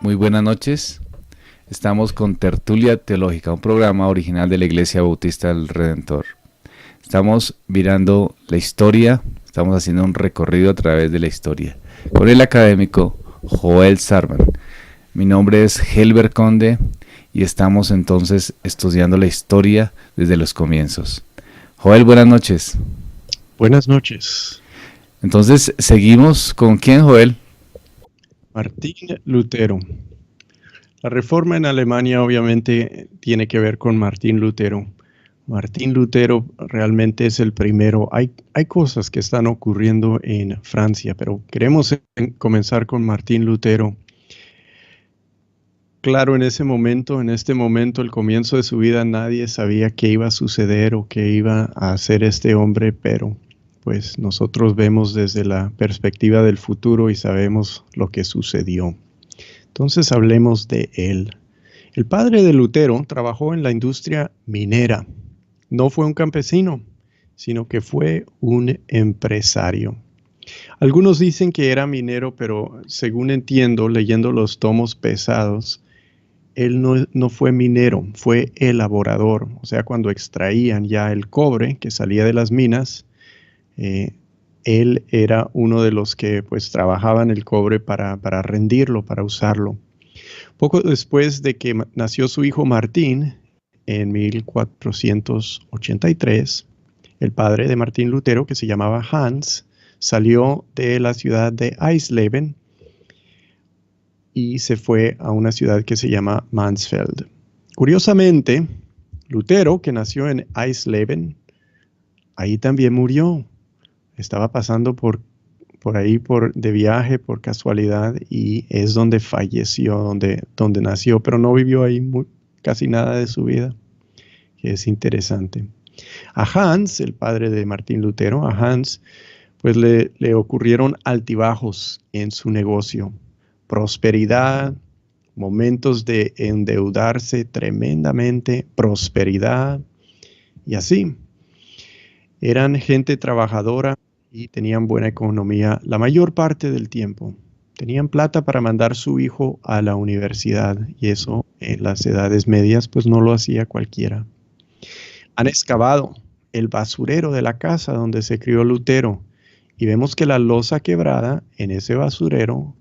Muy buenas noches. Estamos con Tertulia Teológica, un programa original de la Iglesia Bautista del Redentor. Estamos mirando la historia, estamos haciendo un recorrido a través de la historia con el académico Joel Sarman. Mi nombre es Helber Conde y estamos entonces estudiando la historia desde los comienzos. Joel, buenas noches. Buenas noches. Entonces, ¿seguimos con quién, Joel? Martín Lutero. La reforma en Alemania obviamente tiene que ver con Martín Lutero. Martín Lutero realmente es el primero. Hay cosas que están ocurriendo en Francia, pero queremos comenzar con Martín Lutero. Claro, en este momento, el comienzo de su vida, nadie sabía qué iba a suceder o qué iba a hacer este hombre, pero pues nosotros vemos desde la perspectiva del futuro y sabemos lo que sucedió. Entonces hablemos de él. El padre de Lutero trabajó en la industria minera. No fue un campesino, sino que fue un empresario. Algunos dicen que era minero, pero según entiendo, leyendo los tomos pesados, él no fue minero, fue elaborador. O sea, cuando extraían ya el cobre que salía de las minas, él era uno de los que pues trabajaban el cobre para rendirlo, para usarlo. Poco después de que nació su hijo Martín, en 1483, el padre de Martín Lutero, que se llamaba Hans, salió de la ciudad de Eisleben y se fue a una ciudad que se llama Mansfeld. Curiosamente, Lutero, que nació en Eisleben, ahí también murió. Estaba pasando por ahí de viaje, por casualidad, y es donde falleció, donde nació, pero no vivió ahí casi nada de su vida, que es interesante. A Hans, el padre de Martín Lutero, a Hans, pues le ocurrieron altibajos en su negocio, prosperidad, momentos de endeudarse tremendamente, prosperidad, y así. Eran gente trabajadora y tenían buena economía la mayor parte del tiempo. Tenían plata para mandar su hijo a la universidad y eso en las edades medias pues no lo hacía cualquiera. Han excavado el basurero de la casa donde se crió Lutero y vemos que la loza quebrada en ese basurero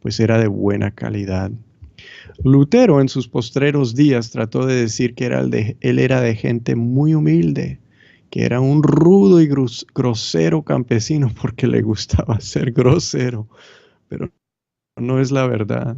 pues era de buena calidad. Lutero en sus postreros días trató de decir que él era de gente muy humilde, que era un rudo y grosero campesino porque le gustaba ser grosero, pero no es la verdad.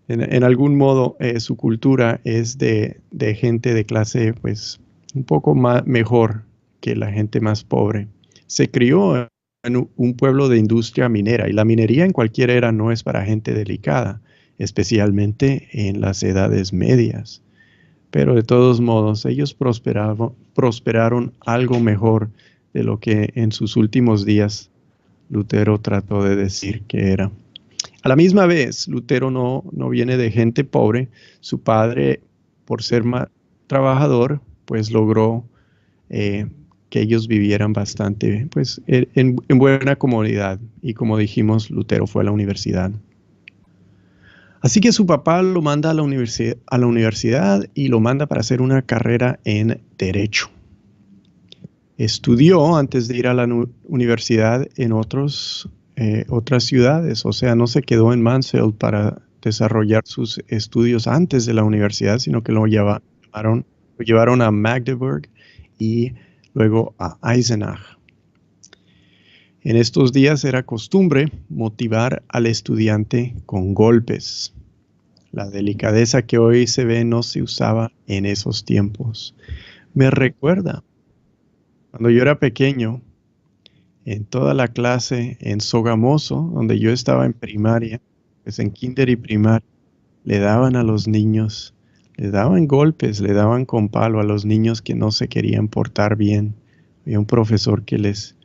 En algún modo su cultura es de gente de clase pues un poco mejor que la gente más pobre. Se crió en un pueblo de industria minera y la minería en cualquier era no es para gente delicada, especialmente en las edades medias. Pero de todos modos, ellos prosperaron algo mejor de lo que en sus últimos días Lutero trató de decir que era. A la misma vez, Lutero no viene de gente pobre. Su padre, por ser más trabajador, pues logró que ellos vivieran bastante pues, en buena comodidad. Y como dijimos, Lutero fue a la universidad. Así que su papá lo manda a la universidad y lo manda para hacer una carrera en Derecho. Estudió antes de ir a la universidad en otras ciudades, o sea, no se quedó en Mansfeld para desarrollar sus estudios antes de la universidad, sino que lo llevaron a Magdeburg y luego a Eisenach. En estos días era costumbre motivar al estudiante con golpes. La delicadeza que hoy se ve no se usaba en esos tiempos. Me recuerda, cuando yo era pequeño, en toda la clase en Sogamoso, donde yo estaba en primaria, pues en kinder y primaria, le daban a los niños, le daban golpes, le daban con palo a los niños que no se querían portar bien. Había un profesor que les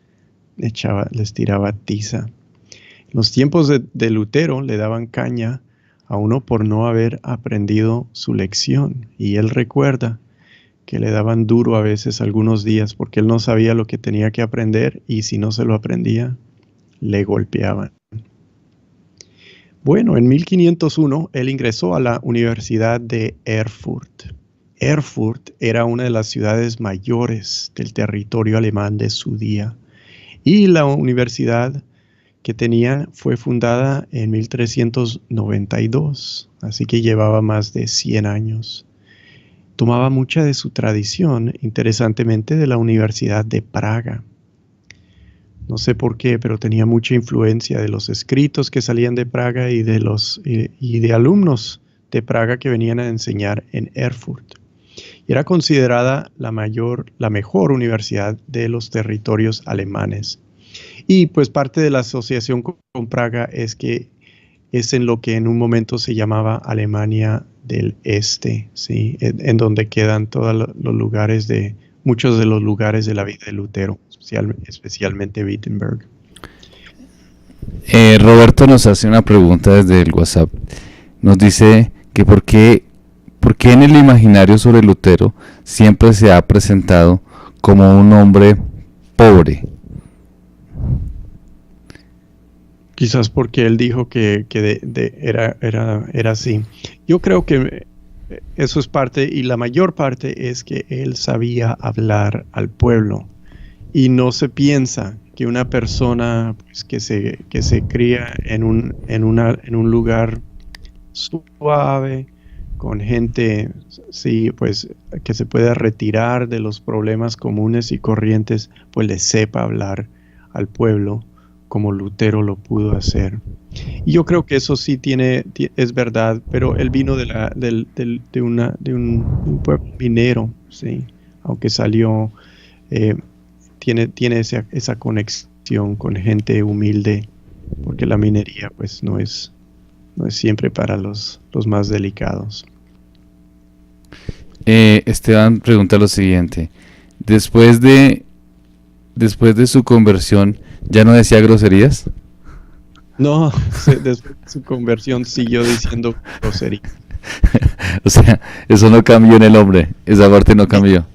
tiraba tiza. En los tiempos de Lutero le daban caña a uno por no haber aprendido su lección. Y él recuerda que le daban duro a veces algunos días porque él no sabía lo que tenía que aprender y si no se lo aprendía, le golpeaban. Bueno, en 1501 él ingresó a la Universidad de Erfurt. Erfurt era una de las ciudades mayores del territorio alemán de su día. Y la universidad que tenía fue fundada en 1392, así que llevaba más de 100 años. Tomaba mucha de su tradición, interesantemente, de la Universidad de Praga. No sé por qué, pero tenía mucha influencia de los escritos que salían de Praga y de alumnos de Praga que venían a enseñar en Erfurt. Y era considerada la mejor universidad de los territorios alemanes. Y pues parte de la asociación con Praga es que es en lo que en un momento se llamaba Alemania del Este, ¿sí? En donde quedan muchos de los lugares de la vida de Lutero, especialmente Wittenberg. Roberto nos hace una pregunta desde el WhatsApp. Nos dice que ¿por qué en el imaginario sobre Lutero siempre se ha presentado como un hombre pobre? Quizás porque él dijo que era así. Yo creo que eso es parte, y la mayor parte es que él sabía hablar al pueblo. Y no se piensa que una persona pues, que se cría en un lugar suave, con gente sí, pues, que se pueda retirar de los problemas comunes y corrientes, pues le sepa hablar al pueblo como Lutero lo pudo hacer. Y yo creo que eso sí es verdad, pero él vino de un pueblo minero, ¿sí? Aunque salió, tiene esa conexión con gente humilde, porque la minería pues no es siempre para los más delicados. Esteban pregunta lo siguiente: después de su conversión, ¿ya no decía groserías? No, después de su conversión siguió diciendo groserías. O sea, eso no cambió en el hombre, esa parte no cambió.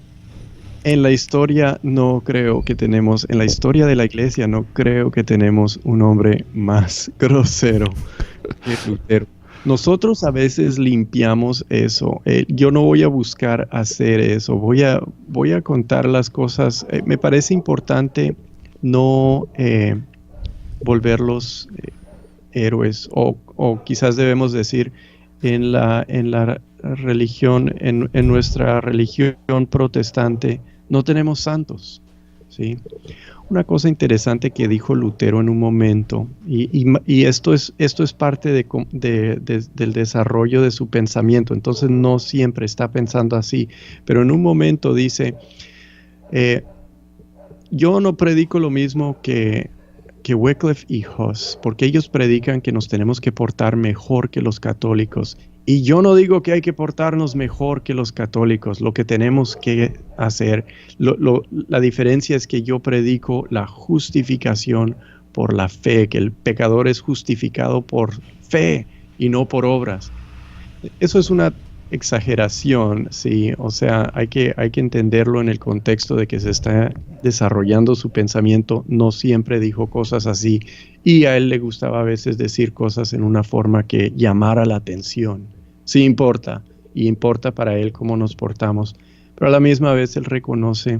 En la historia en la historia de la iglesia no creo que tenemos un hombre más grosero que Lutero. Nosotros a veces limpiamos eso. Yo no voy a buscar hacer eso. Voy a contar las cosas. Me parece importante no volverlos héroes, o quizás debemos decir en la religión, en nuestra religión protestante, no tenemos santos, ¿sí? Una cosa interesante que dijo Lutero en un momento, y esto es parte del desarrollo de su pensamiento, entonces no siempre está pensando así, pero en un momento dice, yo no predico lo mismo que Wycliffe y Huss, porque ellos predican que nos tenemos que portar mejor que los católicos. Y yo no digo que hay que portarnos mejor que los católicos. Lo que tenemos que hacer, la diferencia es que yo predico la justificación por la fe, que el pecador es justificado por fe y no por obras. Eso es una exageración, sí, o sea, hay que entenderlo en el contexto de que se está desarrollando su pensamiento. No siempre dijo cosas así, y a él le gustaba a veces decir cosas en una forma que llamara la atención. Sí importa, y importa para él cómo nos portamos, pero a la misma vez él reconoce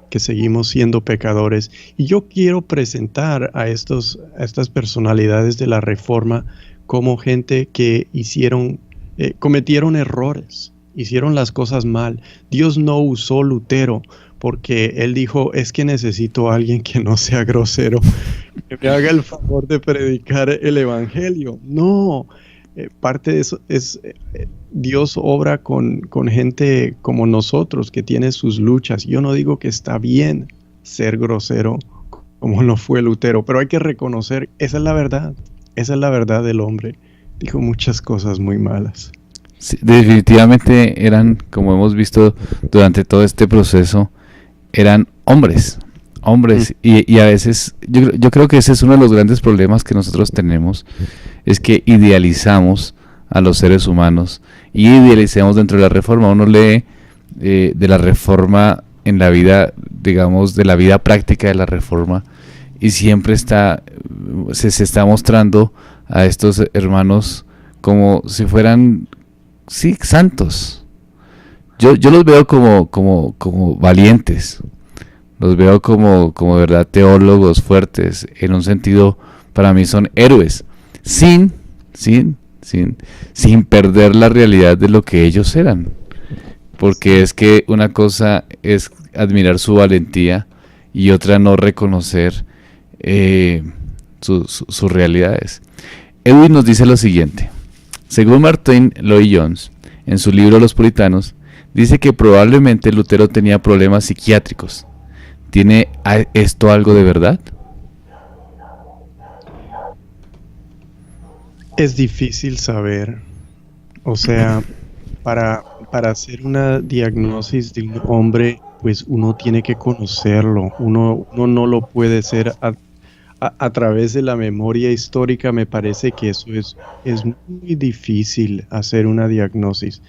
que seguimos siendo pecadores. Y yo quiero presentar a estas personalidades de la Reforma como gente que cometieron errores, hicieron las cosas mal. Dios no usó Lutero porque él dijo, es que necesito a alguien que no sea grosero, que me haga el favor de predicar el evangelio. No, parte de eso es, Dios obra con gente como nosotros que tiene sus luchas. Yo no digo que está bien ser grosero como lo fue Lutero, pero hay que reconocer, esa es la verdad del hombre. Dijo muchas cosas muy malas. Sí, definitivamente eran, como hemos visto durante todo este proceso, eran hombres. Y a veces, yo creo que ese es uno de los grandes problemas que nosotros tenemos, es que idealizamos a los seres humanos y idealizamos dentro de la Reforma. Uno lee de la Reforma en la vida, digamos, de la vida práctica de la Reforma, y siempre se está mostrando a estos hermanos como si fueran, sí, santos. Yo los veo como valientes, los veo como verdad teólogos fuertes, en un sentido, para mí son héroes, sin perder la realidad de lo que ellos eran. Porque es que una cosa es admirar su valentía y otra no reconocer sus realidades. Edwin nos dice lo siguiente: según Martin Lloyd-Jones, en su libro Los Puritanos, dice que probablemente Lutero tenía problemas psiquiátricos. ¿Tiene esto algo de verdad? Es difícil saber. O sea, para hacer una diagnosis de un hombre, pues uno tiene que conocerlo. Uno no lo puede hacer a través de la memoria histórica. Me parece que eso es muy difícil hacer una diagnosis.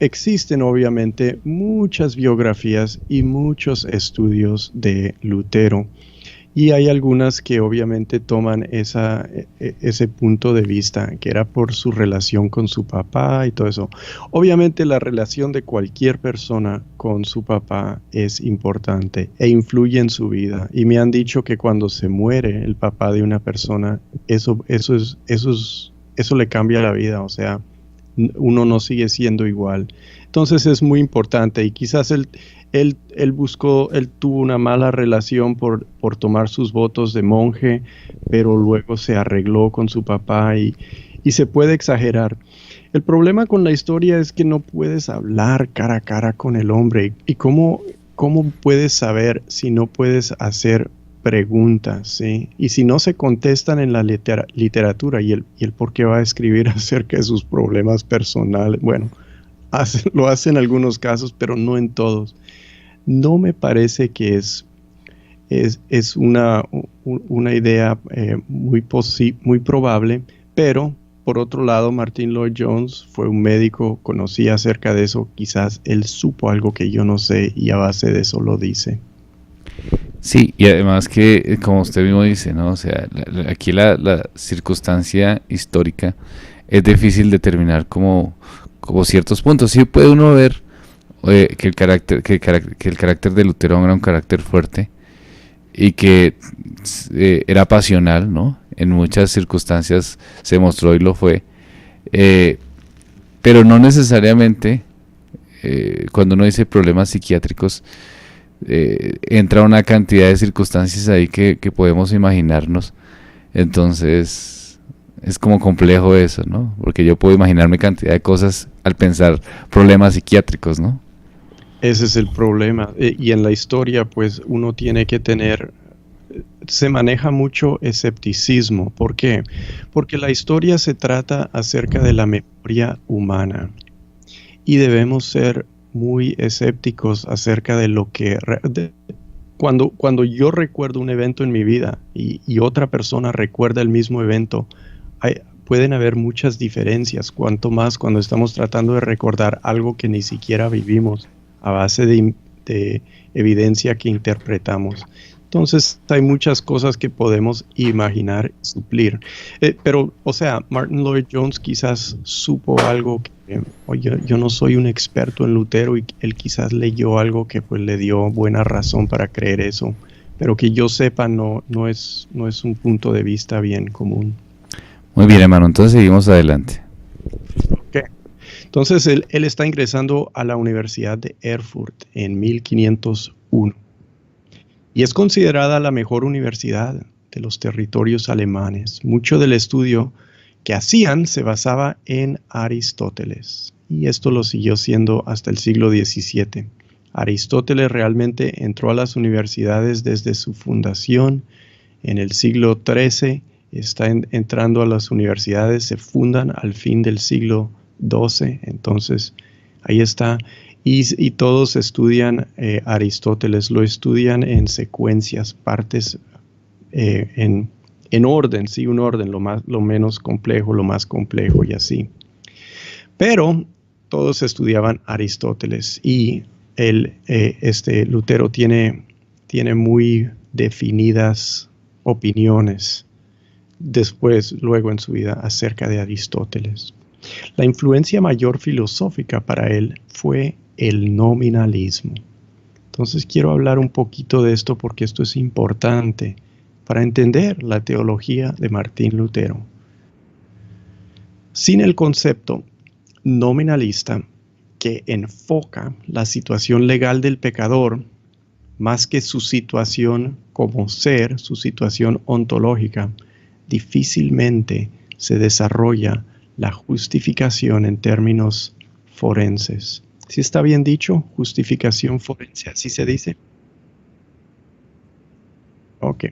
Existen obviamente muchas biografías y muchos estudios de Lutero, y hay algunas que obviamente toman ese punto de vista, que era por su relación con su papá y todo eso. Obviamente la relación de cualquier persona con su papá es importante e influye en su vida. Y me han dicho que cuando se muere el papá de una persona, eso le cambia la vida. O sea, uno no sigue siendo igual. Entonces es muy importante, y quizás él tuvo una mala relación por tomar sus votos de monje, pero luego se arregló con su papá y se puede exagerar. El problema con la historia es que no puedes hablar cara a cara con el hombre. ¿Y cómo puedes saber si no puedes hacer preguntas? ¿Sí? Y si no se contestan en la literatura, y el por qué va a escribir acerca de sus problemas personales. Bueno, lo hace en algunos casos, pero no en todos. No me parece que es una idea muy probable, pero por otro lado, Martin Lloyd-Jones fue un médico, conocía acerca de eso, quizás él supo algo que yo no sé y a base de eso lo dice. Sí, y además que, como usted mismo dice, ¿no? O sea, aquí la circunstancia histórica es difícil determinar como ciertos puntos. Sí puede uno ver que el carácter de Lutero era un carácter fuerte y que era pasional, ¿no? En muchas circunstancias se mostró y lo fue, pero no necesariamente cuando uno dice problemas psiquiátricos entra una cantidad de circunstancias ahí que podemos imaginarnos. Entonces es como complejo eso, ¿no? Porque yo puedo imaginarme cantidad de cosas al pensar problemas psiquiátricos, ¿no? Ese es el problema. Y en la historia, pues uno tiene que se maneja mucho escepticismo. ¿Por qué? Porque la historia se trata acerca de la memoria humana y debemos ser muy escépticos acerca de lo que... Cuando yo recuerdo un evento en mi vida y otra persona recuerda el mismo evento, pueden haber muchas diferencias, cuanto más cuando estamos tratando de recordar algo que ni siquiera vivimos a base de evidencia que interpretamos. Entonces hay muchas cosas que podemos imaginar y suplir. Pero, o sea, Martin Lloyd-Jones quizás supo algo que, yo no soy un experto en Lutero, y él quizás leyó algo que pues le dio buena razón para creer eso. Pero que yo sepa, no es un punto de vista bien común. Muy bien, hermano, entonces seguimos adelante. Okay. Entonces él está ingresando a la Universidad de Erfurt en 1501. Y es considerada la mejor universidad de los territorios alemanes. Mucho del estudio que hacían se basaba en Aristóteles. Y esto lo siguió siendo hasta el siglo XVII. Aristóteles realmente entró a las universidades desde su fundación en el siglo XIII. Está entrando a las universidades, se fundan al fin del siglo XII. Entonces, ahí está. Y todos estudian Aristóteles, lo estudian en secuencias, partes en orden, sí, un orden, lo menos complejo, lo más complejo y así. Pero todos estudiaban Aristóteles, y Lutero tiene muy definidas opiniones luego en su vida, acerca de Aristóteles. La influencia mayor filosófica para él fue el nominalismo. Entonces quiero hablar un poquito de esto porque esto es importante para entender la teología de Martín Lutero. Sin el concepto nominalista que enfoca la situación legal del pecador más que su situación como ser, su situación ontológica, difícilmente se desarrolla la justificación en términos forenses. ¿Sí está bien dicho? Justificación forense, ¿así se dice? Ok.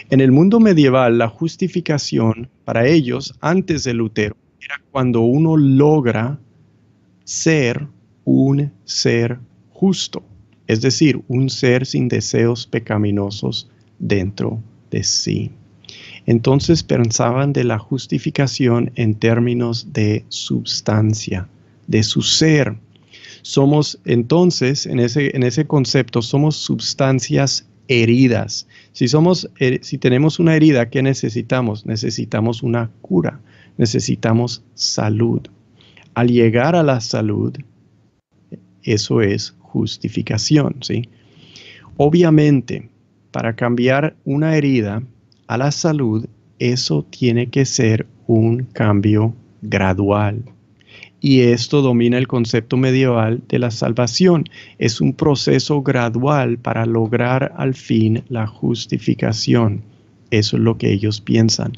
En el mundo medieval, la justificación para ellos, antes de Lutero, era cuando uno logra ser un ser justo, es decir, un ser sin deseos pecaminosos dentro de sí. Entonces pensaban de la justificación en términos de substancia, de su ser. Somos entonces, en ese concepto, somos substancias heridas. Si tenemos una herida, ¿qué necesitamos? Necesitamos una cura, necesitamos salud. Al llegar a la salud, eso es justificación, ¿sí? Obviamente, para cambiar una herida a la salud, eso tiene que ser un cambio gradual. Y esto domina el concepto medieval de la salvación. Es un proceso gradual para lograr al fin la justificación. Eso es lo que ellos piensan.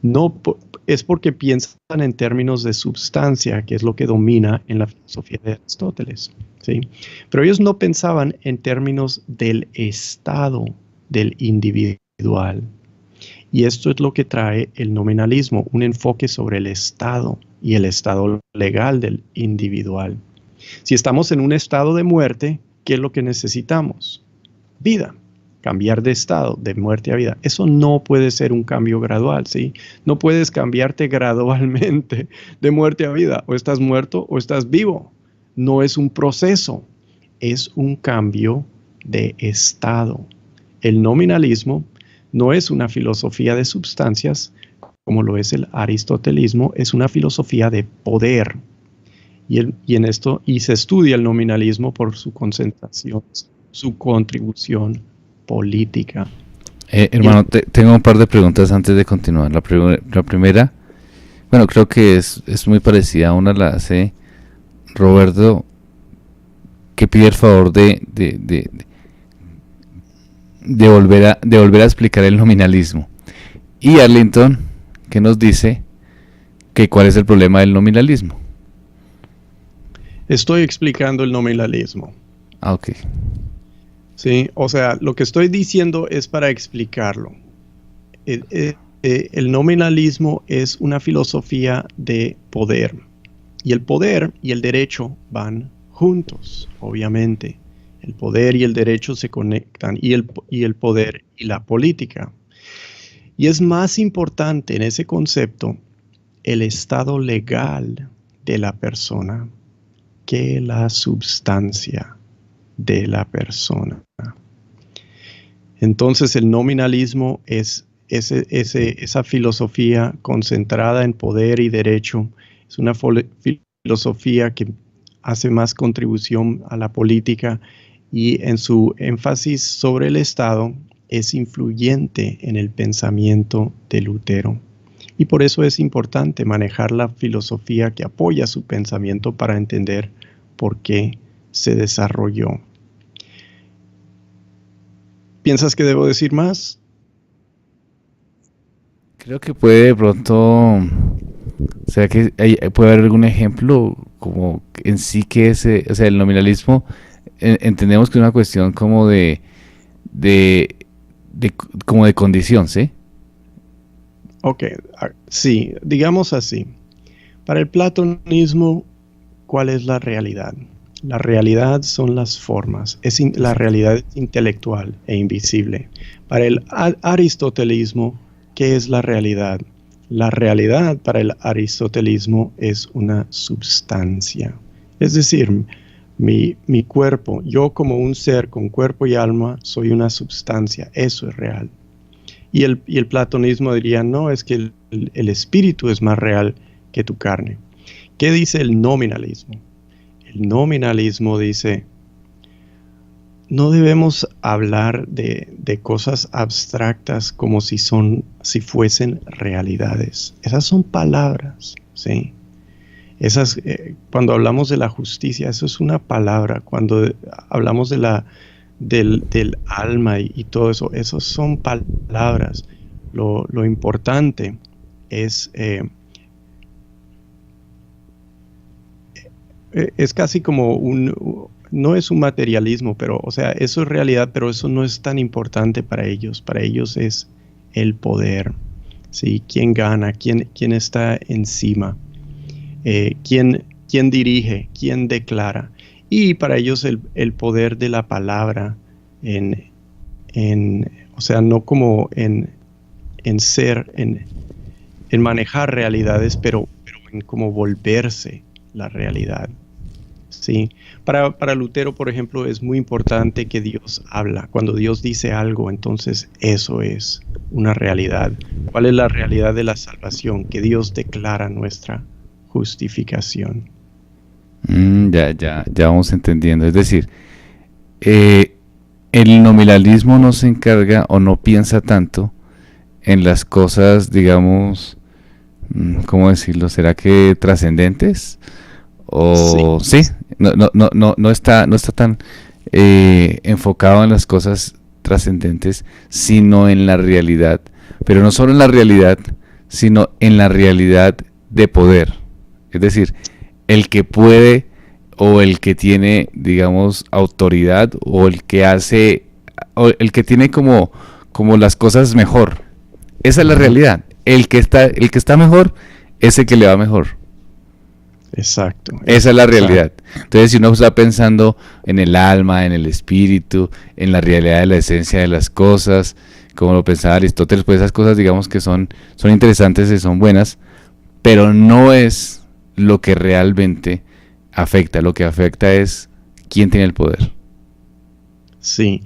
No es porque piensan en términos de substancia, que es lo que domina en la filosofía de Aristóteles, ¿sí? Pero ellos no pensaban en términos del estado del individual. Y esto es lo que trae el nominalismo, un enfoque sobre el estado y el estado legal del individual. Si estamos en un estado de muerte, ¿qué es lo que necesitamos? Vida. Cambiar de estado, de muerte a vida. Eso no puede ser un cambio gradual, ¿sí? No puedes cambiarte gradualmente de muerte a vida. O estás muerto o estás vivo. No es un proceso, es un cambio de estado. El nominalismo no es una filosofía de substancias, como lo es el aristotelismo, es una filosofía de poder. Y se estudia el nominalismo por su concentración, su contribución política. Hermano, tengo un par de preguntas antes de continuar. La primera, bueno, creo que es muy parecida a una, la hace Roberto, que pide el favor de volver a explicar el nominalismo. Y Arlington, que nos dice que cuál es el problema del nominalismo. Estoy explicando el nominalismo. Ah, ok. Sí, o sea, lo que estoy diciendo es para explicarlo. El nominalismo es una filosofía de poder. Y el poder y el derecho van juntos, obviamente. El poder y el derecho se conectan, y el poder y la política. Y es más importante en ese concepto el estado legal de la persona que la substancia de la persona. Entonces el nominalismo es esa filosofía concentrada en poder y derecho. Es una filosofía que hace más contribución a la política y en su énfasis sobre el Estado es influyente en el pensamiento de Lutero. Y por eso es importante manejar la filosofía que apoya su pensamiento para entender por qué se desarrolló. ¿Piensas que debo decir más? Creo que puede de pronto, o sea, que puede haber algún ejemplo como en sí que o sea, el nominalismo, entendemos que es una cuestión como como de condición, ¿sí? Ok, sí, digamos así. Para el platonismo, ¿cuál es la realidad? La realidad son las formas, la realidad es intelectual e invisible. Para el aristotelismo, ¿qué es la realidad? La realidad para el aristotelismo es una substancia. Es decir, mi cuerpo, yo como un ser con cuerpo y alma, soy una substancia, eso es real. Y el platonismo diría, no, es que el espíritu es más real que tu carne. ¿Qué dice el nominalismo? El nominalismo dice, no debemos hablar de cosas abstractas como si fuesen realidades. Esas son palabras, ¿sí? Cuando hablamos de la justicia, eso es una palabra. Cuando hablamos del alma y todo eso, esos son palabras. Lo importante es casi como no es un materialismo, pero, o sea, eso es realidad, pero eso no es tan importante para ellos. Para ellos es el poder, ¿sí? ¿Quién gana? ¿Quién está encima? ¿Quién dirige? ¿Quién declara? Y para ellos el poder de la palabra, o sea, no como en manejar realidades, pero en como volverse la realidad. Sí, para Lutero, por ejemplo, es muy importante que Dios habla. Cuando Dios dice algo, entonces eso es una realidad. ¿Cuál es la realidad de la salvación? Que Dios declara nuestra justificación. Ya vamos entendiendo. Es decir, el nominalismo no se encarga o no piensa tanto en las cosas, digamos, ¿cómo decirlo? ¿Será que trascendentes? O sí, no está tan enfocado en las cosas trascendentes, sino en la realidad. Pero no solo en la realidad, sino en la realidad de poder. Es decir, el que puede o el que tiene, digamos, autoridad o el que hace, o el que tiene como las cosas mejor. Esa es la realidad. El que está mejor es el que le va mejor. Exacto. Esa es la realidad. Entonces, si uno está pensando en el alma, en el espíritu, en la realidad de la esencia de las cosas, como lo pensaba Aristóteles, pues esas cosas, digamos que son interesantes y son buenas, pero no es lo que realmente afecta. Lo que afecta es quién tiene el poder. Sí,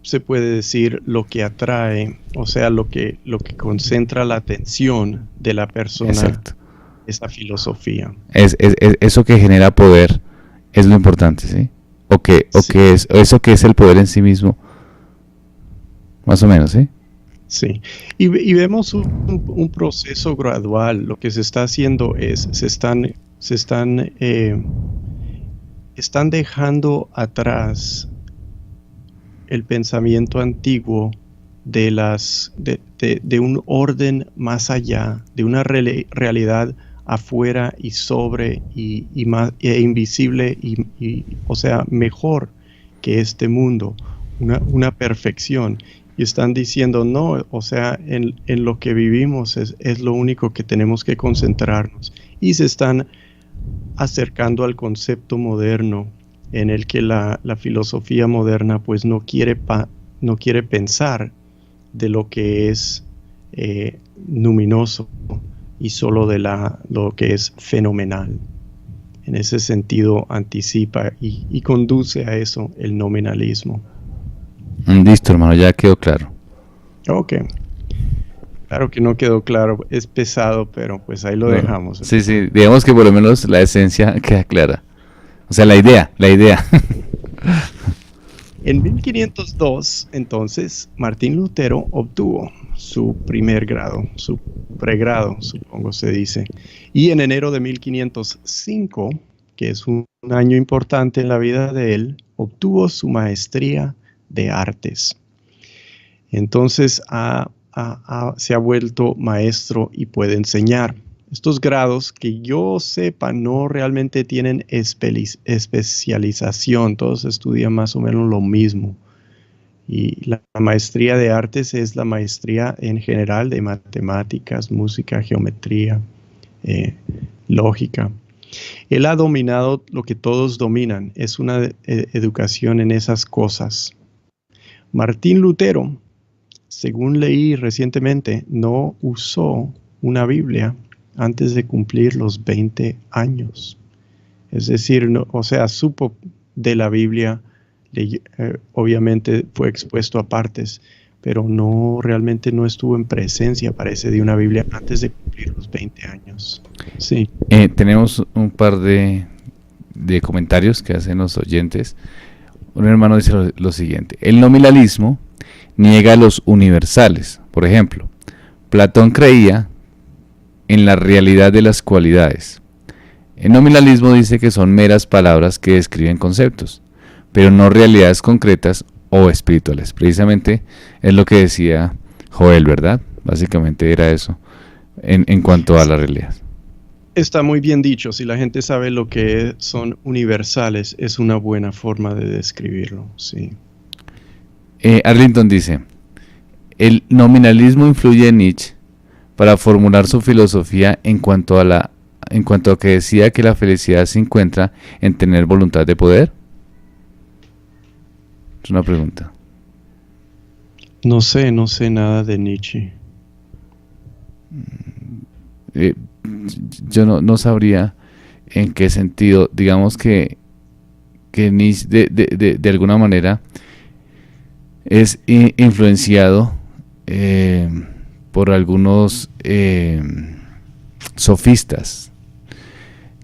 se puede decir lo que atrae, o sea, lo que concentra la atención de la persona. Exacto. Esa filosofía. Eso que genera poder es lo importante, ¿sí? Eso que es el poder en sí mismo, más o menos, ¿sí? Sí, y vemos un proceso gradual. Lo que se está haciendo es, están dejando atrás el pensamiento antiguo de un orden más allá, de una realidad afuera y sobre y más invisible o sea, mejor que este mundo, una perfección. Y están diciendo, no, o sea, en lo que vivimos es lo único que tenemos que concentrarnos. Y se están acercando al concepto moderno, en el que la filosofía moderna pues no quiere pensar de lo que es luminoso, y solo de lo que es fenomenal. En ese sentido anticipa y conduce a eso el nominalismo. Listo, hermano, ya quedó claro. Ok. Claro que no quedó claro, es pesado, pero pues ahí lo dejamos. Sí, digamos que por lo menos la esencia queda clara. O sea, la idea. En 1502, entonces, Martín Lutero obtuvo su primer grado, su pregrado, supongo se dice. Y en enero de 1505, que es un año importante en la vida de él, obtuvo su maestría de artes. Entonces se ha vuelto maestro y puede enseñar. Estos grados, que yo sepa, no realmente tienen especialización. Todos estudian más o menos lo mismo. Y la maestría de artes es la maestría en general de matemáticas, música, geometría, lógica. Él ha dominado lo que todos dominan. Es una educación en esas cosas. Martín Lutero, según leí recientemente, no usó una Biblia antes de cumplir los 20 años. Es decir, supo de la Biblia, obviamente fue expuesto a partes, pero no, realmente no estuvo en presencia, parece, de una Biblia antes de cumplir los 20 años. Sí. Tenemos un par de comentarios que hacen los oyentes. Un hermano dice lo siguiente: el nominalismo niega los universales. Por ejemplo, Platón creía en la realidad de las cualidades. El nominalismo dice que son meras palabras que describen conceptos, pero no realidades concretas o espirituales. Precisamente es lo que decía Joel, ¿verdad? Básicamente era eso en cuanto a la realidad. Está muy bien dicho. Si la gente sabe lo que son universales, es una buena forma de describirlo, sí. Arlington dice: el nominalismo influye en Nietzsche para formular su filosofía en cuanto a que decía que la felicidad se encuentra en tener voluntad de poder. Es una pregunta. No sé nada de Nietzsche. Yo no sabría en qué sentido. Digamos que Nietzsche de alguna manera es influenciado por algunos sofistas.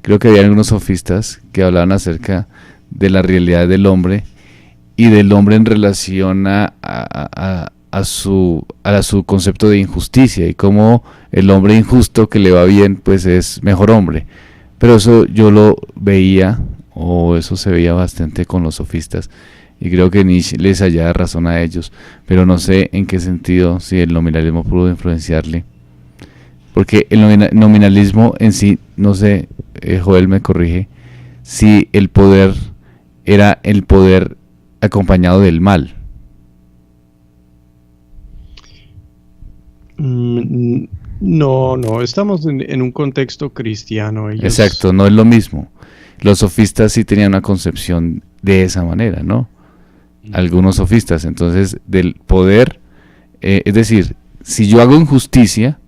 Creo que había algunos sofistas que hablaban acerca de la realidad del hombre y del hombre en relación a su concepto de injusticia, y cómo el hombre injusto que le va bien pues es mejor hombre. Pero eso yo lo veía, o eso se veía bastante con los sofistas, y creo que Nietzsche les hallaba razón a ellos, pero no sé en qué sentido, si el nominalismo pudo influenciarle, porque el nominalismo en sí, no sé, Joel me corrige, si el poder era el poder acompañado del mal. No, estamos en un contexto cristiano. Exacto, no es lo mismo. Los sofistas sí tenían una concepción de esa manera, ¿no? Algunos sofistas, entonces, del poder, es decir, si yo hago injusticia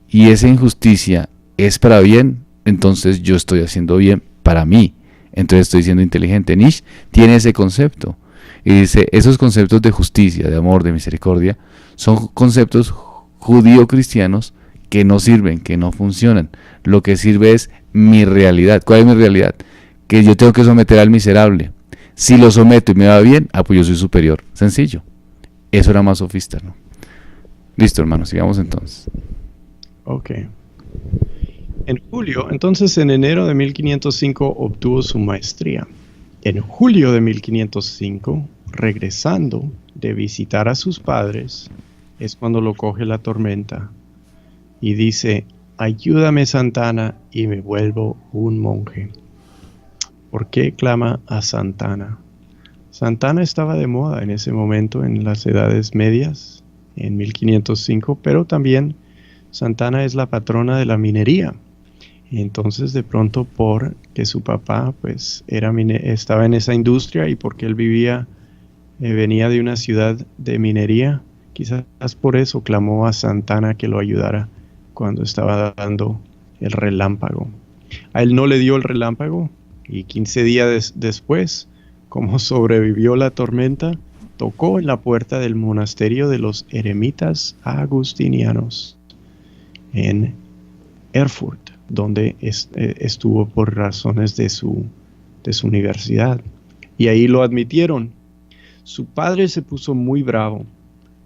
y esa injusticia es para bien, entonces yo estoy haciendo bien para mí, entonces estoy siendo inteligente. Nietzsche tiene ese concepto y dice: esos conceptos de justicia, de amor, de misericordia, son conceptos judío-cristianos que no sirven, que no funcionan. Lo que sirve es mi realidad. ¿Cuál es mi realidad? Que yo tengo que someter al miserable. Si lo someto y me va bien, pues yo soy superior. Sencillo. Eso era más sofista, ¿no? Listo, hermano, sigamos entonces. Ok. En enero de 1505 obtuvo su maestría. En julio de 1505, regresando de visitar a sus padres, es cuando lo coge la tormenta y dice: ayúdame, Santana, y me vuelvo un monje. ¿Por qué clama a Santana? Santana estaba de moda en ese momento en las edades medias, en 1505, pero también Santana es la patrona de la minería. Y entonces, de pronto, porque su papá pues estaba en esa industria, y porque él venía de una ciudad de minería, quizás por eso clamó a Santana que lo ayudara cuando estaba dando el relámpago. A él no le dio el relámpago, y 15 días después, como sobrevivió la tormenta, tocó en la puerta del monasterio de los eremitas agustinianos en Erfurt, donde estuvo por razones de su universidad, y ahí lo admitieron. Su padre se puso muy bravo,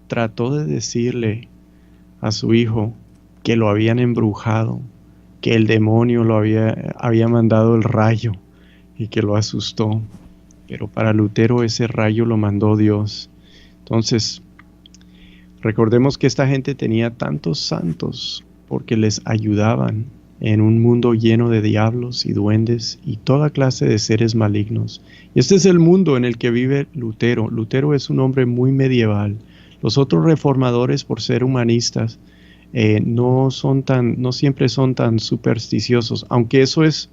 trató de decirle a su hijo que lo habían embrujado, que el demonio lo había mandado el rayo y que lo asustó, pero para Lutero ese rayo lo mandó Dios. Entonces, recordemos que esta gente tenía tantos santos porque les ayudaban en un mundo lleno de diablos y duendes y toda clase de seres malignos. Y este es el mundo en el que vive Lutero. Lutero es un hombre muy medieval. Los otros reformadores, por ser humanistas, no siempre son tan supersticiosos, aunque eso es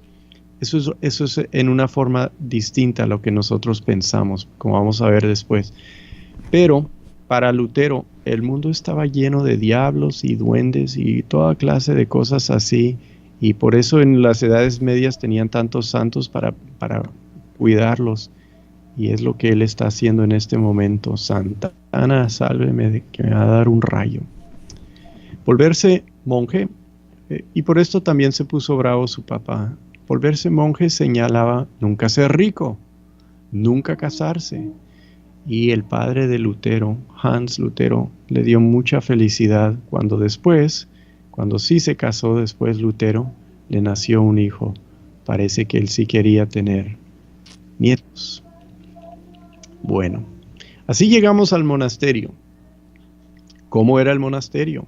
en una forma distinta a lo que nosotros pensamos, como vamos a ver después. Pero para Lutero el mundo estaba lleno de diablos y duendes y toda clase de cosas así, y por eso en las edades medias tenían tantos santos para cuidarlos. Y es lo que él está haciendo en este momento. Santana, sálveme, que me va a dar un rayo. Volverse monje, y por esto también se puso bravo su papá. Volverse monje señalaba nunca ser rico, nunca casarse. Y el padre de Lutero, Hans Lutero, le dio mucha felicidad cuando sí se casó después Lutero, le nació un hijo. Parece que él sí quería tener nietos. Bueno, así llegamos al monasterio. ¿Cómo era el monasterio?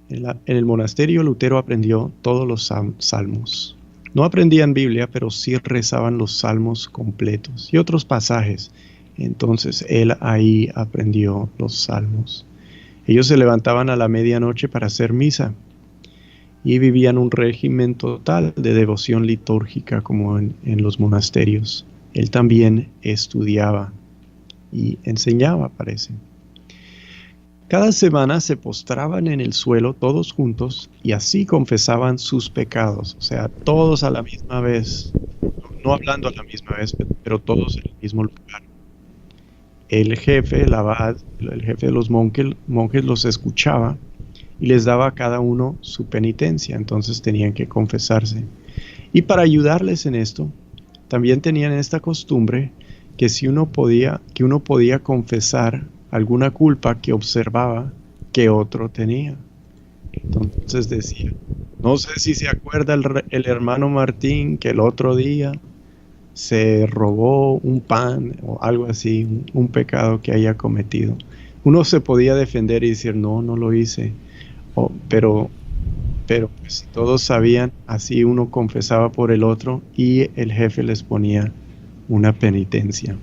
En el monasterio Lutero aprendió todos los salmos. No aprendían Biblia, pero sí rezaban los salmos completos y otros pasajes. Entonces él ahí aprendió los salmos. Ellos se levantaban a la medianoche para hacer misa y vivían un régimen total de devoción litúrgica como en los monasterios. Él también estudiaba y enseñaba, parece. Cada semana se postraban en el suelo todos juntos y así confesaban sus pecados, o sea, todos a la misma vez, no hablando a la misma vez, pero todos en el mismo lugar. El jefe, el abad, el jefe de los monjes los escuchaba y les daba a cada uno su penitencia, entonces tenían que confesarse. Y para ayudarles en esto, también tenían esta costumbre que uno podía confesar alguna culpa que observaba que otro tenía. Entonces decía, no sé si se acuerda el hermano Martín que el otro día se robó un pan o algo así, un pecado que haya cometido. Uno se podía defender y decir, no lo hice. Pero pues, si todos sabían, así uno confesaba por el otro y el jefe les ponía una penitencia.